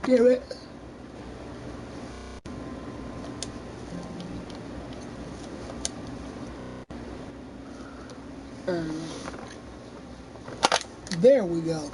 Damn it. There we go.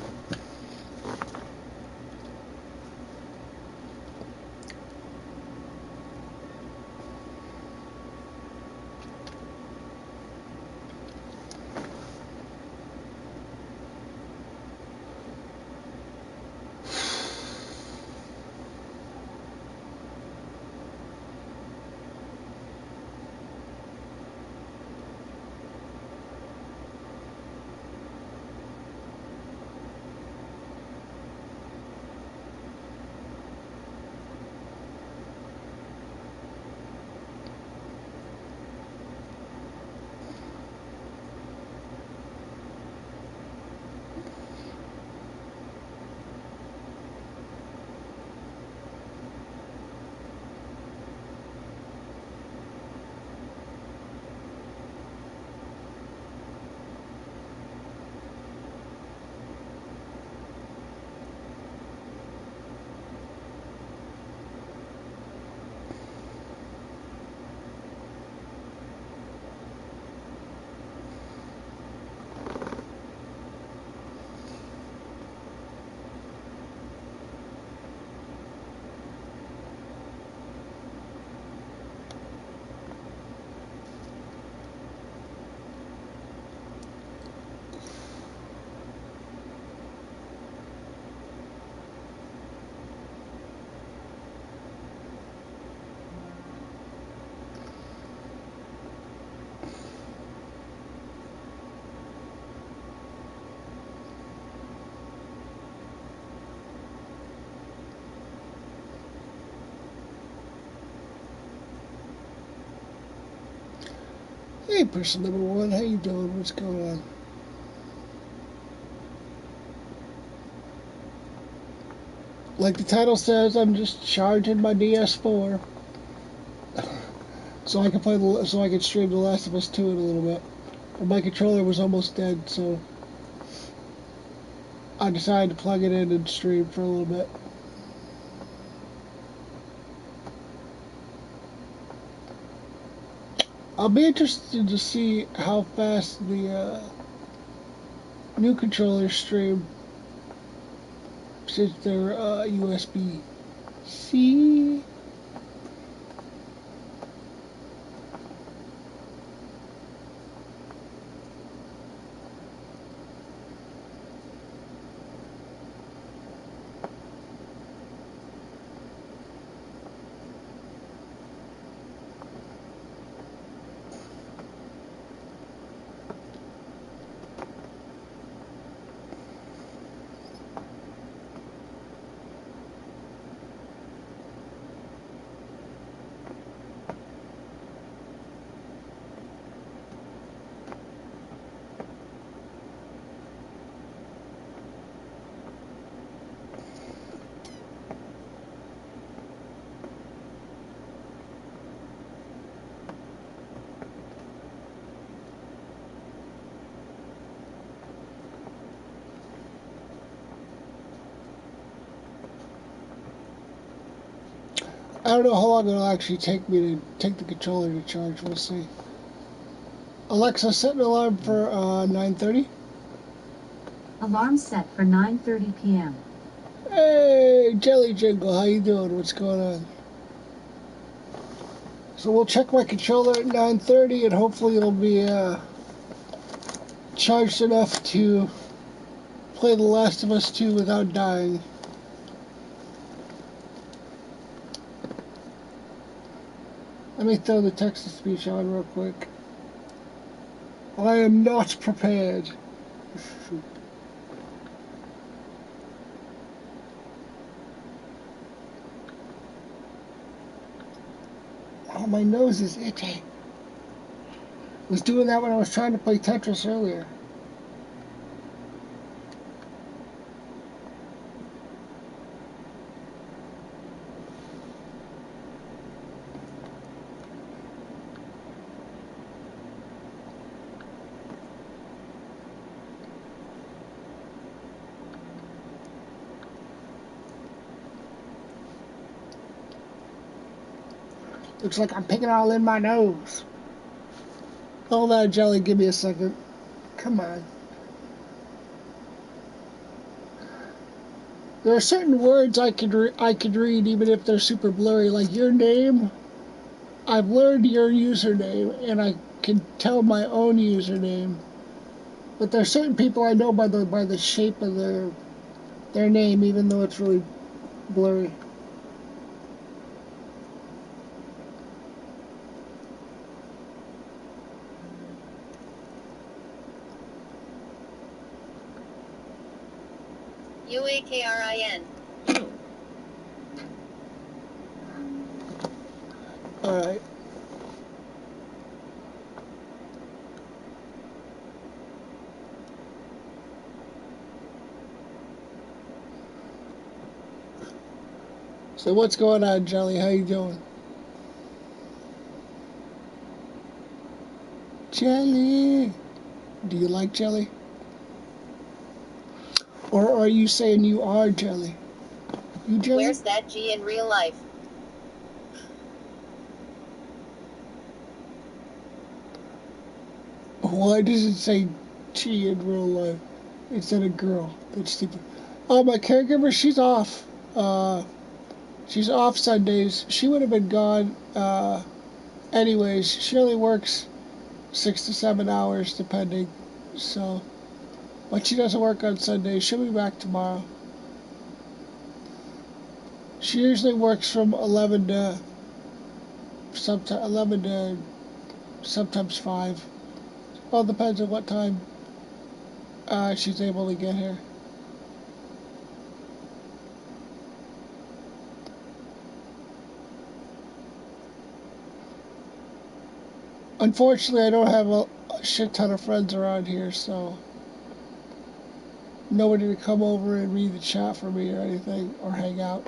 Hey, person number one, how you doing? What's going on? Like the title says, I'm just charging my DS4 so I can so I can stream The Last of Us 2 in a little bit. But my controller was almost dead, so I decided to plug it in and stream for a little bit. I'll be interested to see how fast the new controllers stream since they're USB-C. I don't know how long it'll actually take me to take the controller to charge. We'll see. Alexa, set an alarm for 9:30. Alarm set for 9:30 p.m. Hey, Jelly Jingle, how you doing? What's going on? So we'll check my controller at 9:30, and hopefully it'll be charged enough to play The Last of Us 2 without dying. Let me throw the text-to-speech on real quick. I am not prepared. Oh, my nose is itchy. I was doing that when I was trying to play Tetris earlier. Looks like I'm picking all in my nose. Hold on, Jelly. Give me a second. Come on. There are certain words I could read even if they're super blurry, like your name. I've learned your username, and I can tell my own username. But there are certain people I know by the shape of their name, even though it's really blurry. UAKRIN. All right. So what's going on, Jelly? How you doing? Jelly. Do you like jelly? Or are you saying you are jelly? You jelly? Where's that G in real life? Why does it say G in real life instead of girl? That's stupid. Oh, my caregiver, she's off. She's off Sundays. She would have been gone anyways. She only works 6 to 7 hours, depending. So, but she doesn't work on Sundays. She'll be back tomorrow. She usually works from 11 to sometimes 5. All depends on what time she's able to get here. Unfortunately, I don't have a shit ton of friends around here, so nobody to come over and read the chat for me or anything, or hang out.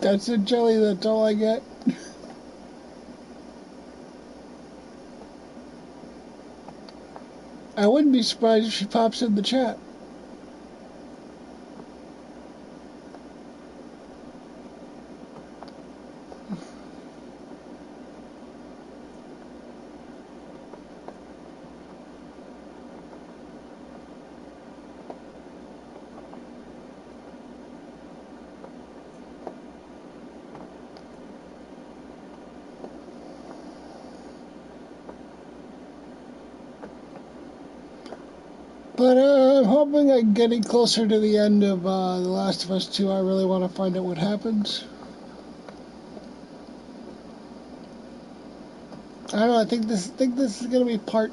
That's it, Jelly. That's all I get. I wouldn't be surprised if she pops in the chat. But I'm hoping I'm getting closer to the end of The Last of Us 2. I really want to find out what happens. I don't know. I think this is gonna be part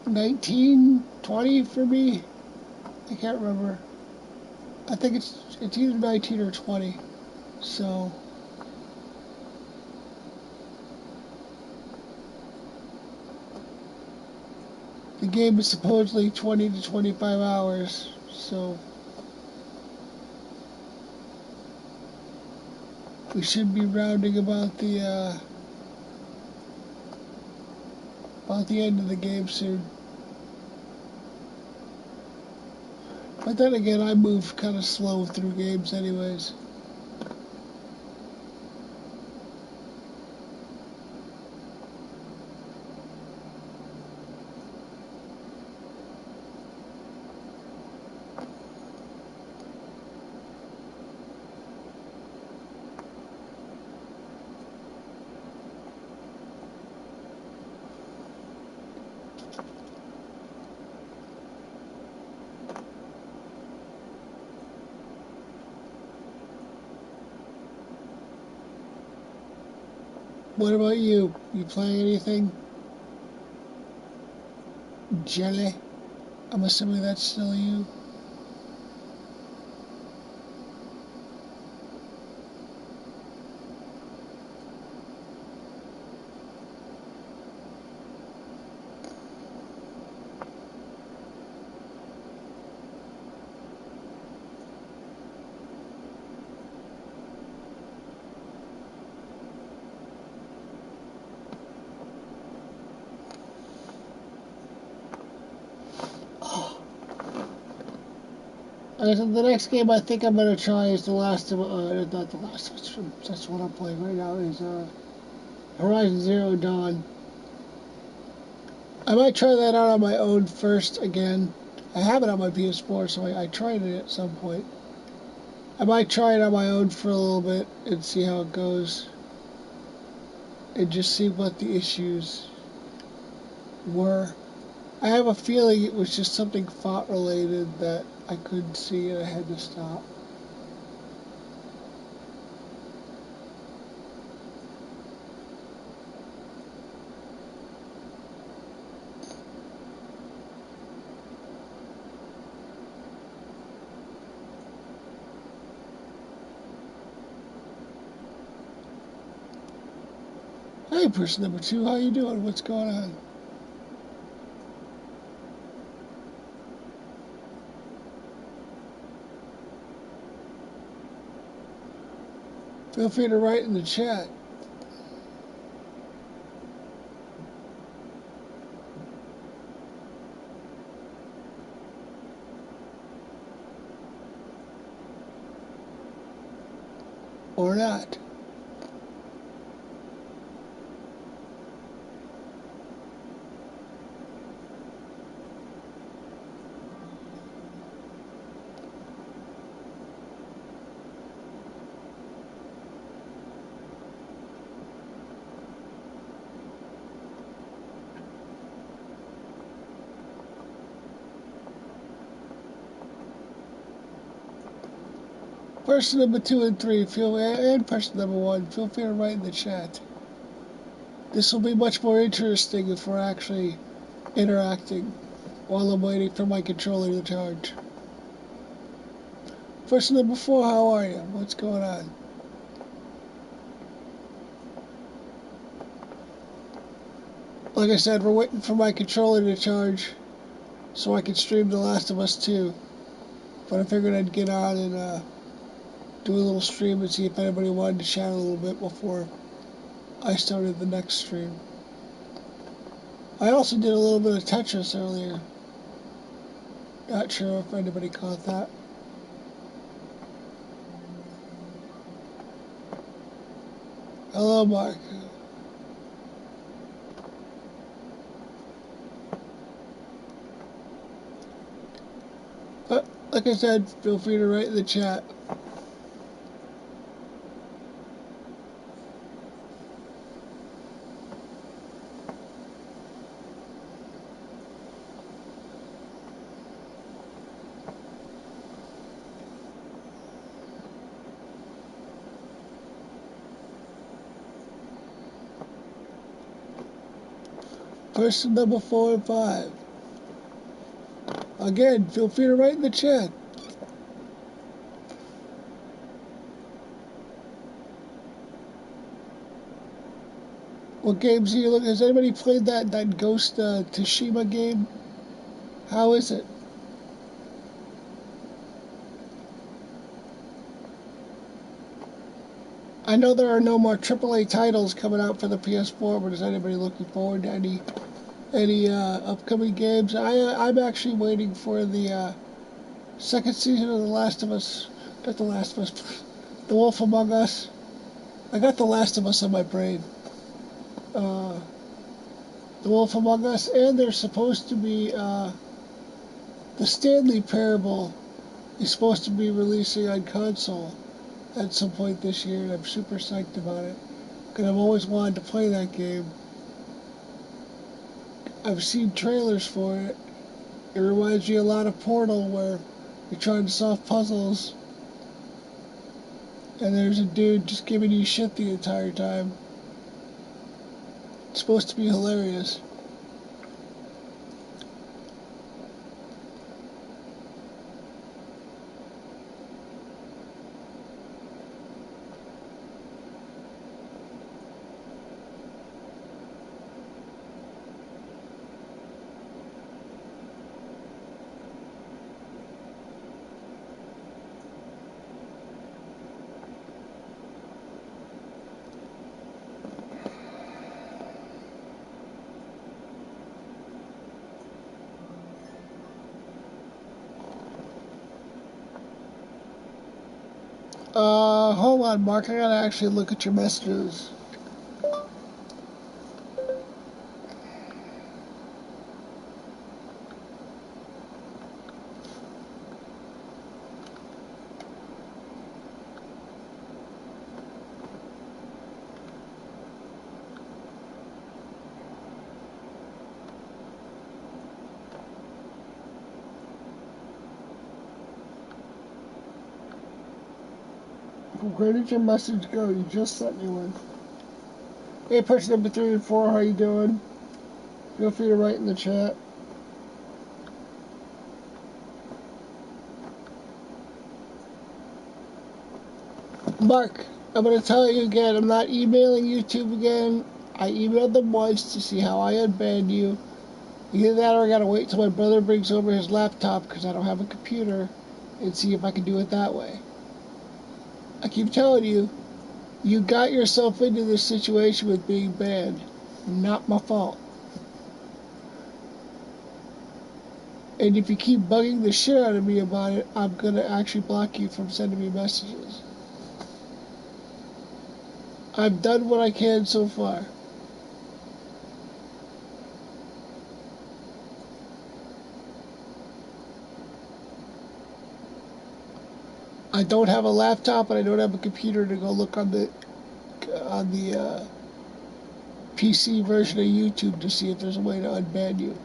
19, 20 for me. I can't remember. I think it's either 19 or 20. So the game is supposedly 20 to 25 hours. So we should be rounding about the end of the game soon. But then again, I move kind of slow through games anyways. What about you? You playing anything Jelly. I'm assuming that's still you. The next game I think I'm gonna try is the Last of not the Last of Us. That's what I'm playing right now. Is Horizon Zero Dawn. I might try that out on my own first again. I have it on my PS4, so I tried it at some point. I might try it on my own for a little bit and see how it goes, and just see what the issues were. I have a feeling it was just something thought related that I couldn't see and I had to stop. Hey, person number two, how you doing? What's going on? Feel free to write in the chat. Or not. Person number two and three, and person number one, feel free to write in the chat. This will be much more interesting if we're actually interacting while I'm waiting for my controller to charge. Person number four, how are you? What's going on? Like I said, we're waiting for my controller to charge so I can stream The Last of Us 2. But I figured I'd get on and do a little stream and see if anybody wanted to chat a little bit before I started the next stream. I also did a little bit of Tetris earlier. Not sure if anybody caught that. Hello, Mark. But like I said, feel free to write in the chat. Person number 4 and 5. Again, feel free to write in the chat. What games are you looking? Has anybody played that Ghost Tsushima game? How is it? I know there are no more AAA titles coming out for the PS4, but is anybody looking forward to any upcoming games? I'm actually waiting for the second season of The Last of Us. Not The Last of Us. The Wolf Among Us. I got The Last of Us on my brain. The Wolf Among Us, and there's supposed to be the Stanley Parable is supposed to be releasing on console at some point this year, and I'm super psyched about it because I've always wanted to play that game. I've seen trailers for it. It reminds me a lot of Portal, where you're trying to solve puzzles and there's a dude just giving you shit the entire time. It's supposed to be hilarious. Hold on, Mark. I gotta actually look at your messages. Where did your message go? You just sent me one. Hey, person number 3 and 4, how you doing? Feel free to write in the chat. Mark, I'm going to tell you again, I'm not emailing YouTube again. I emailed them once to see how I unbanned you. Either that or I got to wait till my brother brings over his laptop because I don't have a computer and see if I can do it that way. I keep telling you, you got yourself into this situation with being banned. Not my fault. And if you keep bugging the shit out of me about it, I'm going to actually block you from sending me messages. I've done what I can so far. I don't have a laptop and I don't have a computer to go look on the PC version of YouTube to see if there's a way to unban you.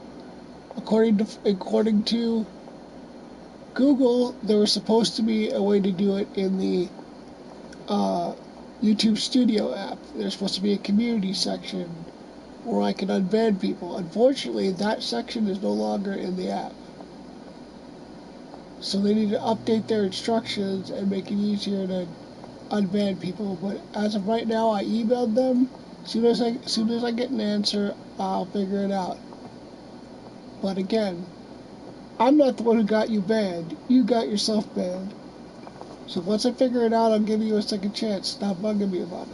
According to Google, there was supposed to be a way to do it in the YouTube Studio app. There's supposed to be a community section where I can unban people. Unfortunately, that section is no longer in the app. So they need to update their instructions and make it easier to unban people. But as of right now, I emailed them. As soon as I get an answer, I'll figure it out. But again, I'm not the one who got you banned. You got yourself banned. So once I figure it out, I'm giving you a second chance. Stop bugging me about it.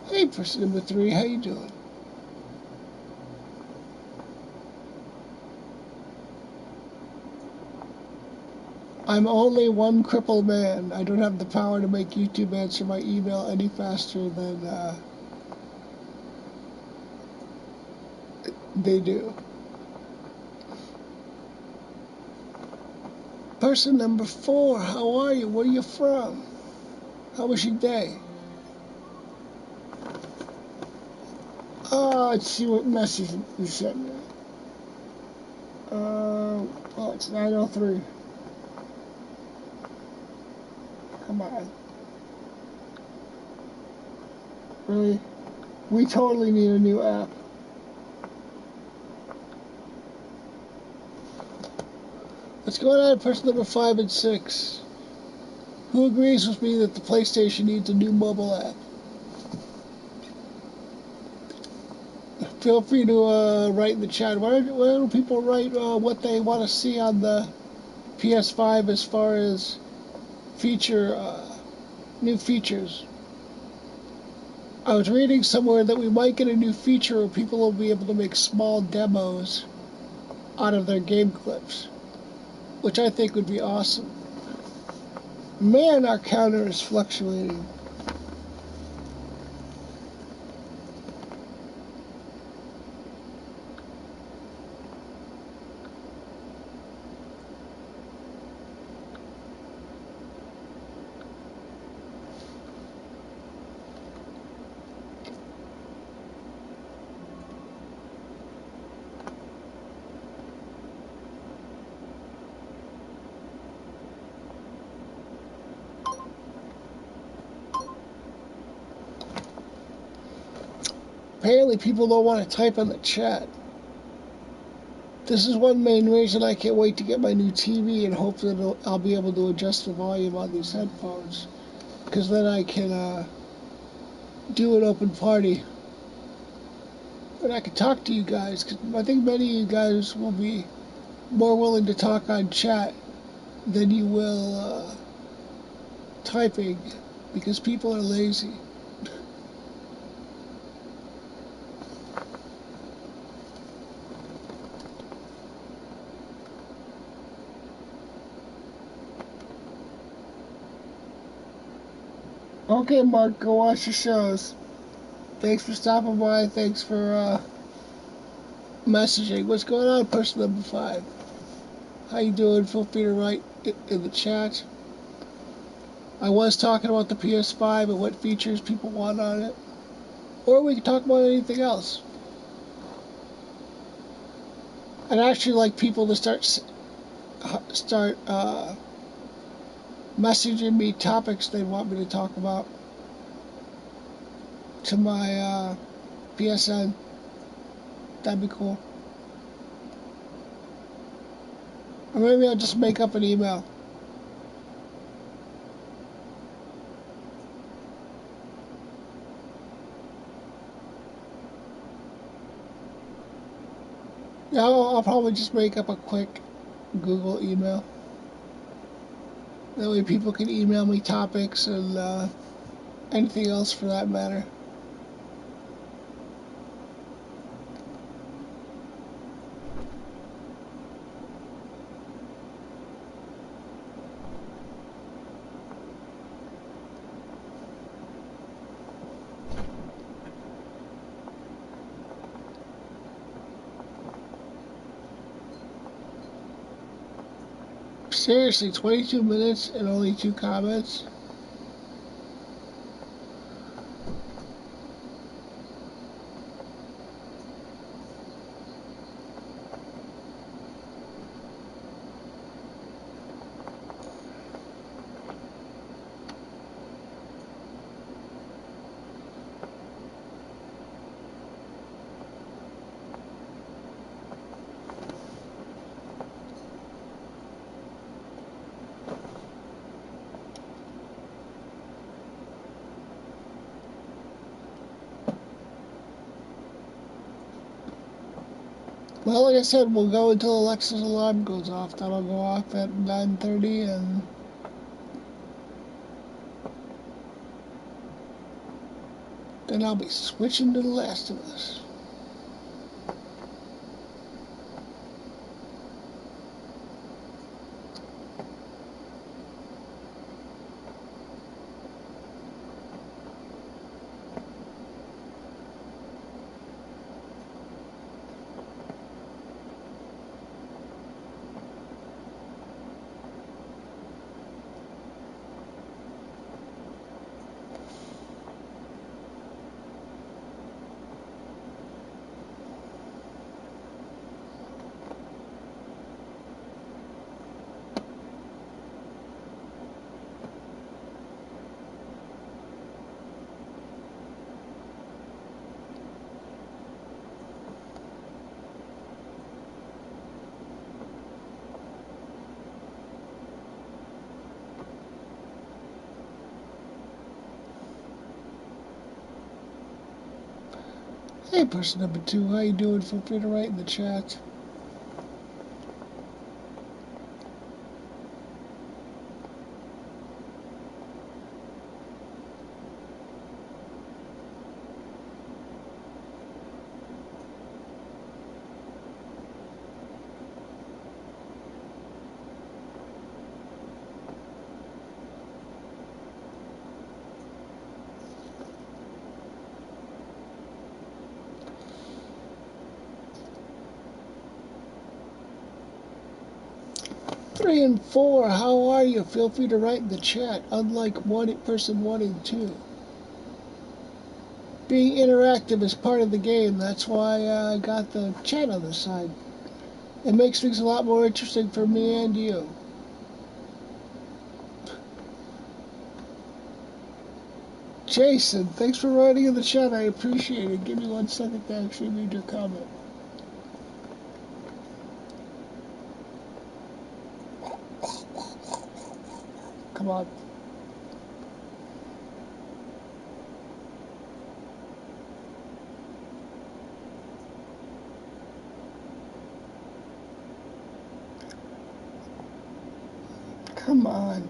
Hey, person number 3, how you doing? I'm only one crippled man. I don't have the power to make YouTube answer my email any faster than they do. Person number 4, how are you? Where are you from? How was your day? Let's see what message you sent me. Oh, it's 9:03. Come on. Really? We totally need a new app. Let's go on to person number 5 and 6. Who agrees with me that the PlayStation needs a new mobile app? Feel free to write in the chat. Why don't people write what they want to see on the PS5 as far as new features? I was reading somewhere that we might get a new feature where people will be able to make small demos out of their game clips, which I think would be awesome. Man, our counter is fluctuating. Apparently people don't want to type in the chat. This is one main reason I can't wait to get my new TV and hope that I'll be able to adjust the volume on these headphones. Because then I can do an open party. And I can talk to you guys. Because I think many of you guys will be more willing to talk on chat than you will typing, because people are lazy. Okay, Mark, go watch the shows. Thanks for stopping by. Thanks for messaging. What's going on, person number 5? How you doing? Feel free to write in the chat. I was talking about the PS5 and what features people want on it. Or we can talk about anything else. I'd actually like people to start messaging me topics they want me to talk about to my PSN. That'd be cool. Or maybe I'll just make up an email. Yeah, I'll probably just make up a quick Google email. That way people can email me topics and anything else for that matter. Seriously, 22 minutes and only 2 comments? Well, like I said, we'll go until Alexa's alarm goes off. That'll go off at 9:30, and then I'll be switching to The Last of Us. Hey, person number 2, how you doing? Feel free to write in the chat. Three and 4, how are you? Feel free to write in the chat, unlike person 1 and 2. Being interactive is part of the game. That's why I got the chat on the side. It makes things a lot more interesting for me and you. Jason, thanks for writing in the chat. I appreciate it. Give me 1 second to actually read your comment. Come on. on.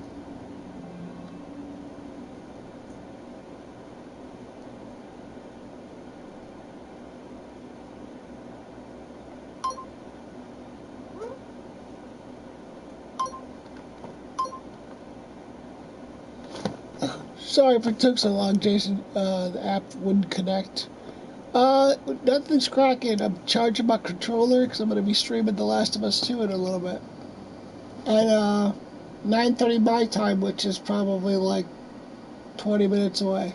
Sorry if it took so long, Jason. The app wouldn't connect. Nothing's cracking. I'm charging my controller because I'm going to be streaming The Last of Us 2 in a little bit. At 9:30 my time, which is probably like 20 minutes away.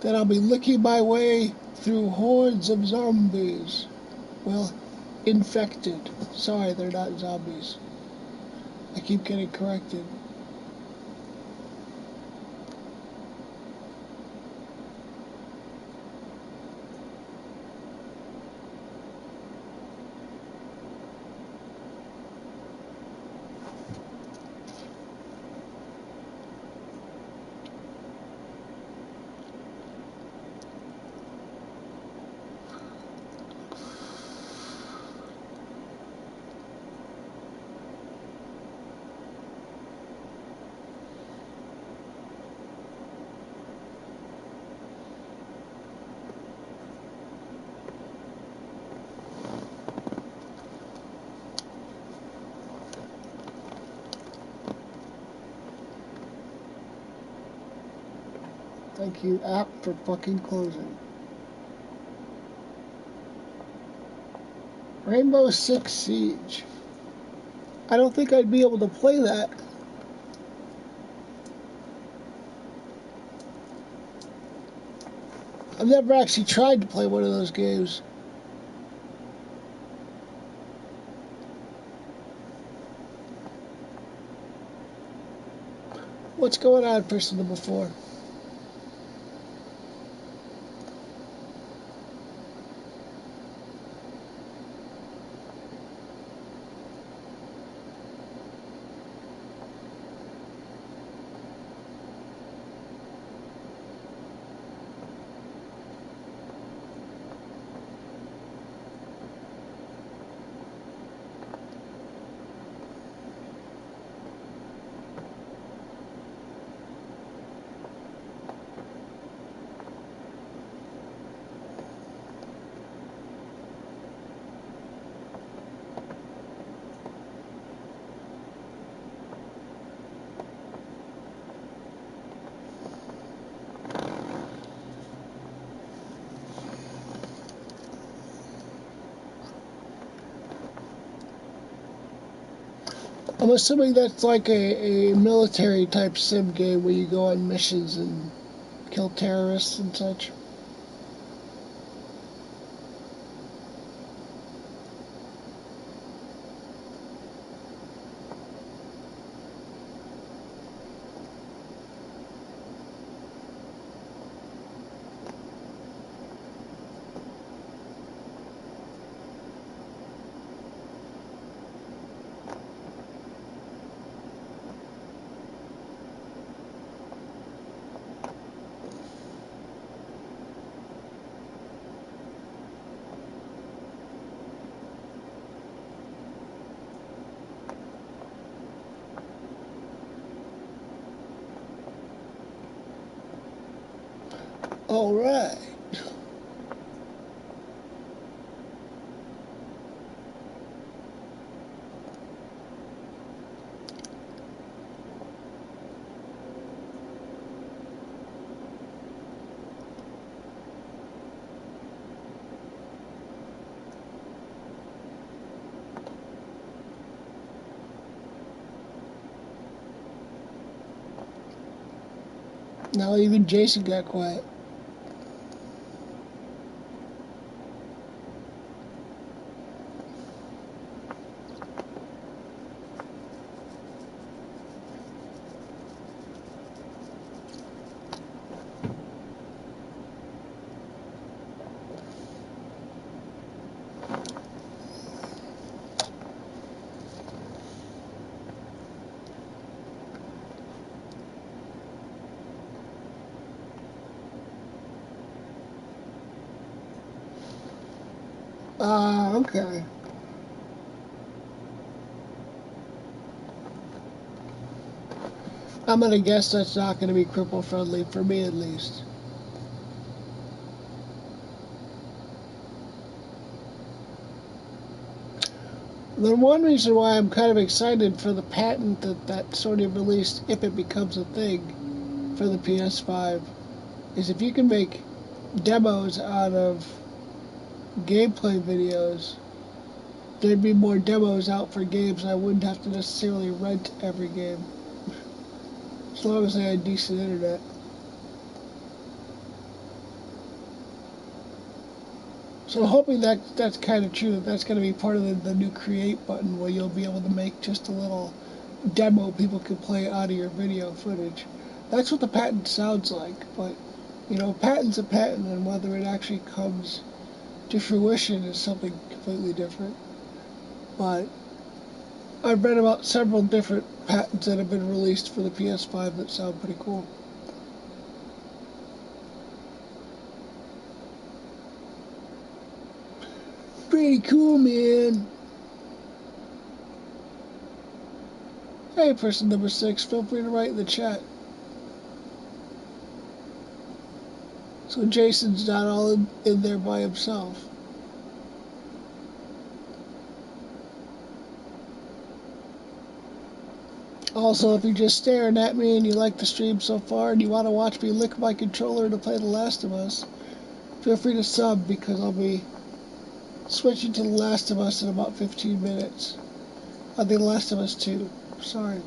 Then I'll be licking my way through hordes of zombies. Well, infected. Sorry, they're not zombies. I keep getting corrected. Thank you, app, for fucking closing. Rainbow Six Siege. I don't think I'd be able to play that. I've never actually tried to play one of those games. What's going on, person number 4? I'm assuming that's like a military type sim game where you go on missions and kill terrorists and such. All right. Now even Jason got quiet. Okay. I'm gonna guess that's not gonna be cripple friendly for me at least. The one reason why I'm kind of excited for the patent that Sony released, if it becomes a thing for the PS5, is if you can make demos out of gameplay videos, there'd be more demos out for games, and I wouldn't have to necessarily rent every game, as long as I had decent internet. So I'm hoping that that's kind of true, that's going to be part of the new create button, where you'll be able to make just a little demo people can play out of your video footage. That's what the patent sounds like, but, you know, patent's a patent, and whether it actually comes to fruition is something completely different. But I've read about several different patents that have been released for the PS5 that sound pretty cool. Pretty cool, man. Hey, person number 6, feel free to write in the chat. So Jason's not all in there by himself. Also, if you're just staring at me and you like the stream so far and you want to watch me lick my controller to play The Last of Us, feel free to sub, because I'll be switching to The Last of Us in about 15 minutes. I think The Last of Us 2. Sorry.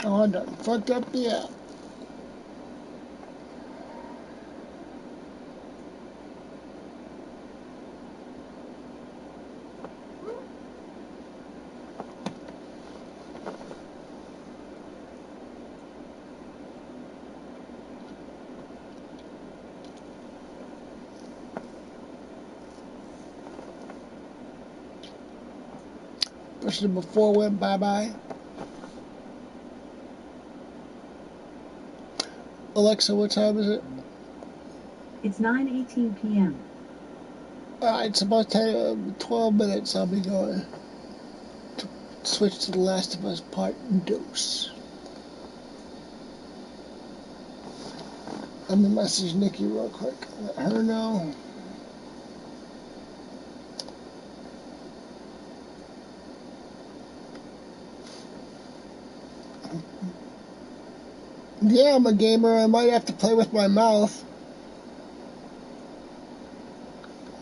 Oh, I done fucked up the app. Person number 4 went bye-bye. Alexa, what time is it? It's 9:18 p.m. It's about 12 minutes. I'll be going to switch to The Last of Us Part Dos. I'm gonna message Nikki real quick. Let her know. Yeah, I'm a gamer. I might have to play with my mouth.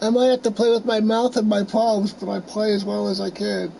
I might have to play with my mouth and my palms, but I play as well as I can.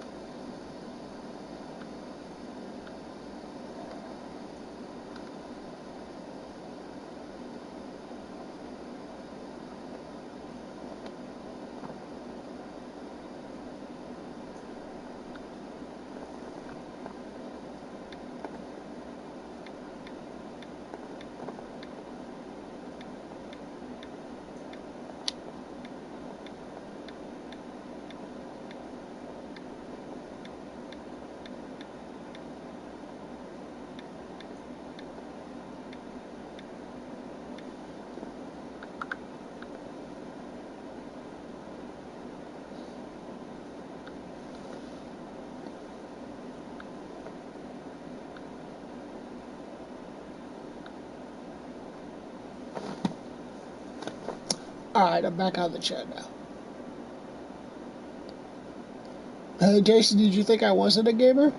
Alright, I'm back on the chat now. Hey, Jason, did you think I wasn't a gamer?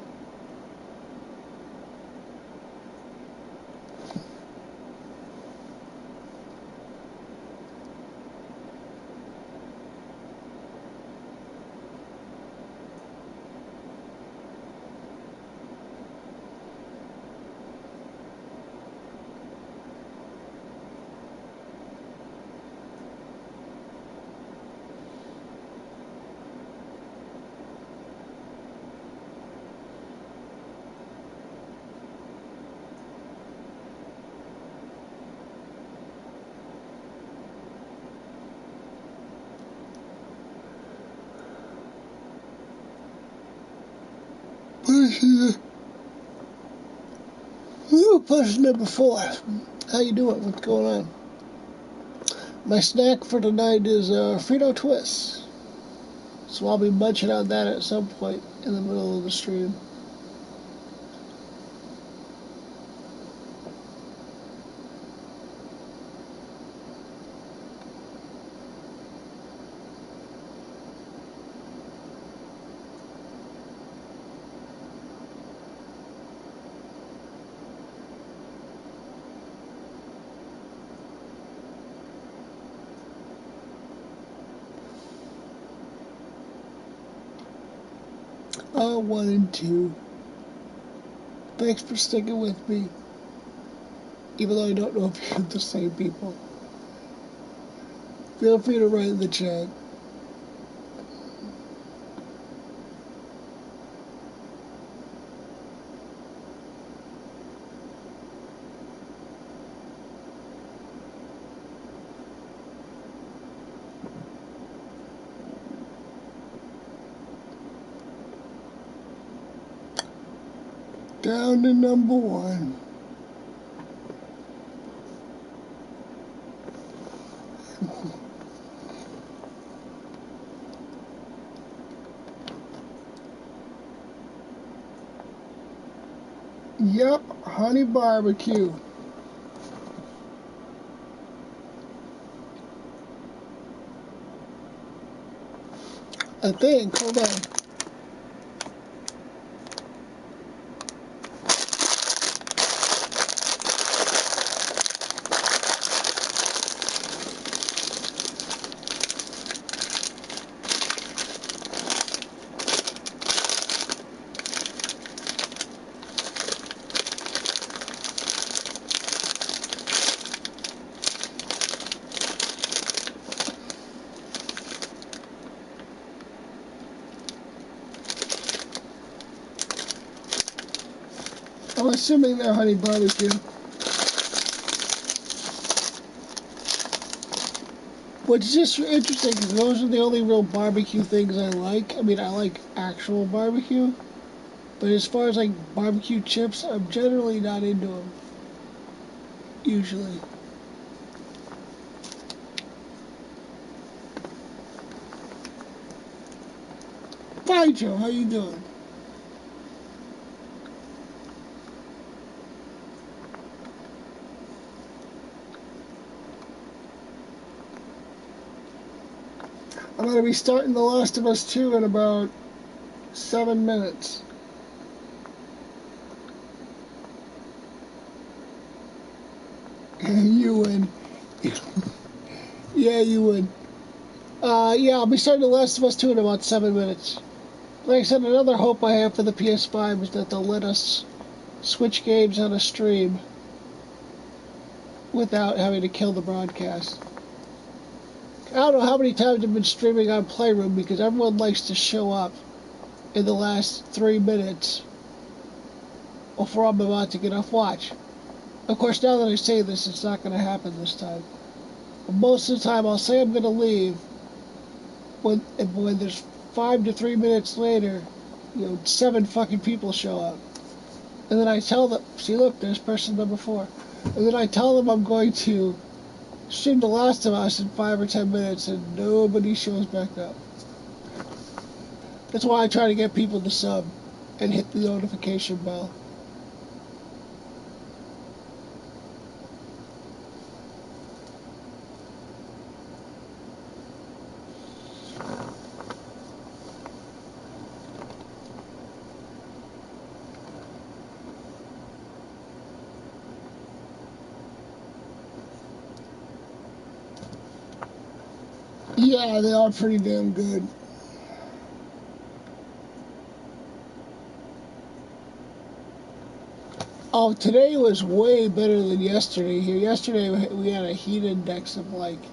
Ooh, person number 4. How you doing? What's going on? My snack for tonight is Frito Twist. So I'll be munching on that at some point in the middle of the stream. Oh, 1 and 2. Thanks for sticking with me, even though I don't know if you're the same people. Feel free to write in the chat. Down to number 1. Yep, honey barbecue. I think, hold on. I'm assuming they're honey barbecue. Which is just interesting because those are the only real barbecue things I like. I mean, I like actual barbecue. But as far as like barbecue chips, I'm generally not into them. Usually. Hi Joe, how you doing? I'm going to be starting The Last of Us 2 in about 7 minutes. You win. Yeah, you win. Yeah, I'll be starting The Last of Us 2 in about 7 minutes. Like I said, another hope I have for the PS5 is that they'll let us switch games on a stream without having to kill the broadcast. I don't know how many times I've been streaming on Playroom because everyone likes to show up in the last 3 minutes before I'm about to get off watch. Of course, now that I say this, it's not going to happen this time. But most of the time, I'll say I'm going to leave when there's 5 to 3 minutes later, 7 fucking people show up. And then I tell them, see, look, there's person number 4. And then I tell them I'm going to stream The Last of Us in 5 or 10 minutes, and nobody shows back up. That's why I try to get people to sub and hit the notification bell. Yeah, they are pretty damn good. Oh, today was way better than yesterday here. Yesterday we had a heat index of like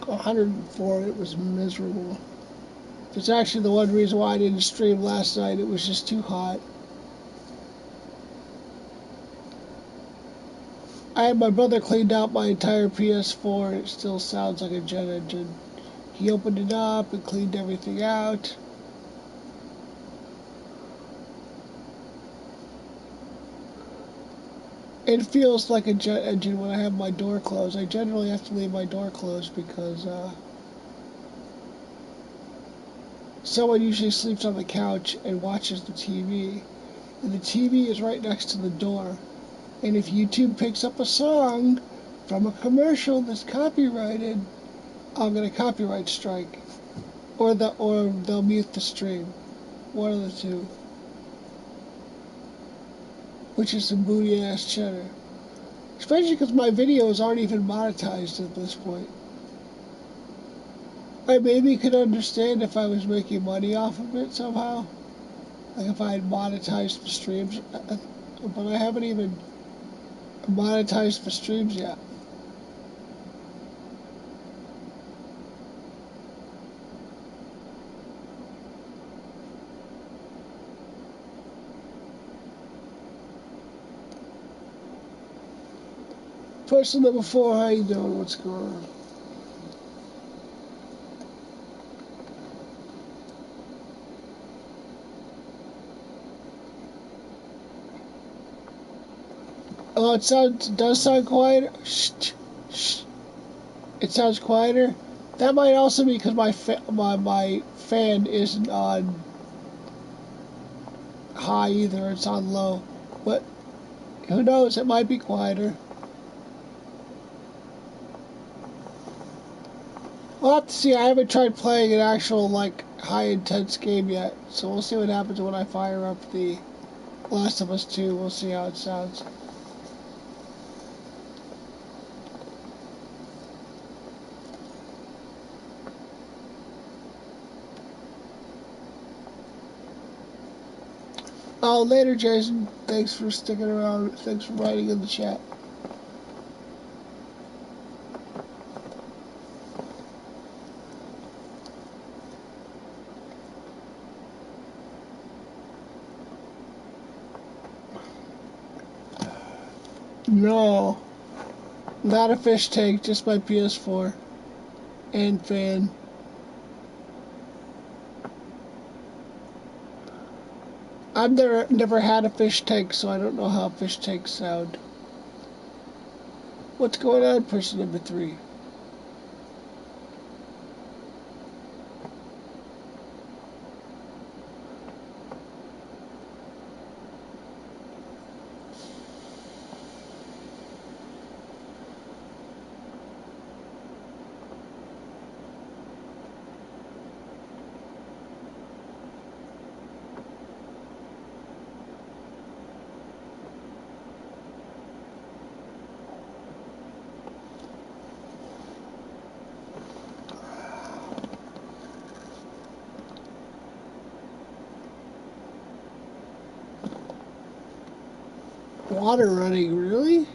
104. It was miserable. It's actually the one reason why I didn't stream last night. It was just too hot. I had my brother cleaned out my entire PS4 and it still sounds like a jet engine. He opened it up and cleaned everything out. It feels like a jet engine when I have my door closed. I generally have to leave my door closed because someone usually sleeps on the couch and watches the TV. And the TV is right next to the door. And if YouTube picks up a song from a commercial that's copyrighted, I'm gonna copyright strike. Or they'll mute the stream. One of the two. Which is some booty ass cheddar. Especially because my videos aren't even monetized at this point. I maybe could understand if I was making money off of it somehow. Like if I had monetized the streams. But I haven't even monetized the streams yet. Person number 4, how you doing? What's going on? Oh, does sound quieter. Shh, shh. It sounds quieter. That might also be because my fan isn't on high either. It's on low. But who knows? It might be quieter. We'll have to see. I haven't tried playing an actual like high intense game yet, so we'll see what happens when I fire up the Last of Us 2. We'll see how it sounds. Oh, later, Jason. Thanks for sticking around. Thanks for writing in the chat. No, not a fish tank, just my PS4 and fan. I've never had a fish tank, so I don't know how fish tanks sound. What's going on, person number 3? Water running, really?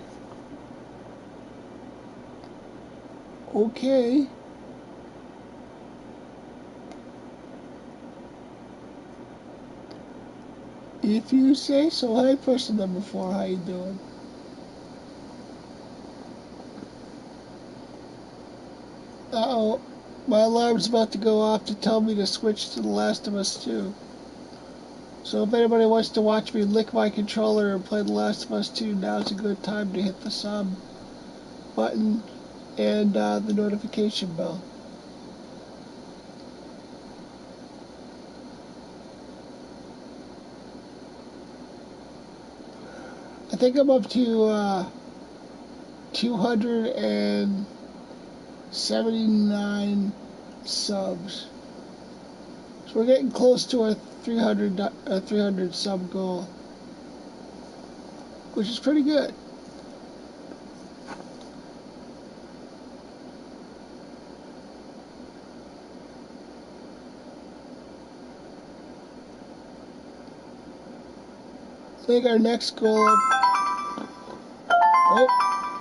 Okay. If you say so. Hi, person number 4, how you doing? Uh-oh. My alarm's about to go off to tell me to switch to The Last of Us 2. So if anybody wants to watch me lick my controller and play The Last of Us 2, now's a good time to hit the sub button and the notification bell. I think I'm up to 279 subs. So we're getting close to our 300 sub goal, which is pretty good. I think our next goal. Oh,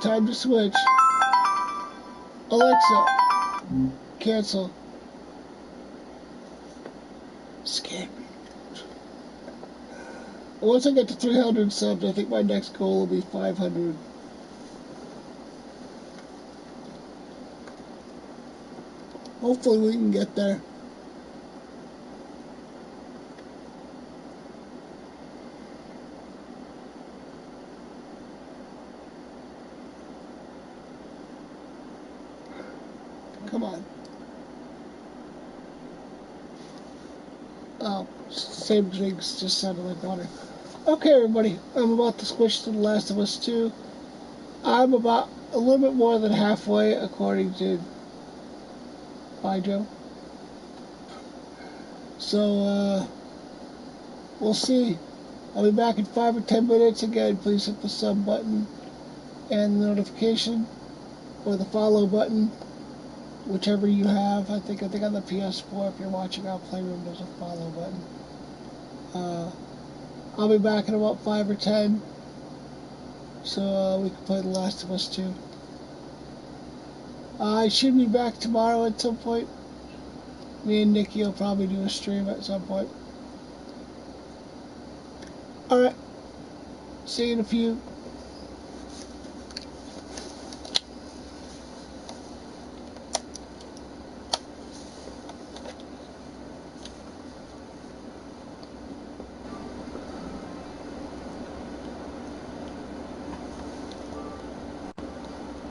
time to switch. Alexa, cancel. Scared me. Once I get to 300 subs, I think my next goal will be 500. Hopefully we can get there. Come on. Oh, same drinks, just sounded like water. Okay, everybody, I'm about to switch to The Last of Us 2. I'm about a little bit more than halfway, according to Hydro. So, we'll see. I'll be back in 5 or 10 minutes. Again, please hit the sub button and the notification or the follow button, whichever you have. I think on the PS4, if you're watching on Playroom, there's a follow button. I'll be back in about 5 or 10, so we can play The Last of Us 2. I should be back tomorrow at some point. Me and Nikki will probably do a stream at some point. Alright, see you in a few.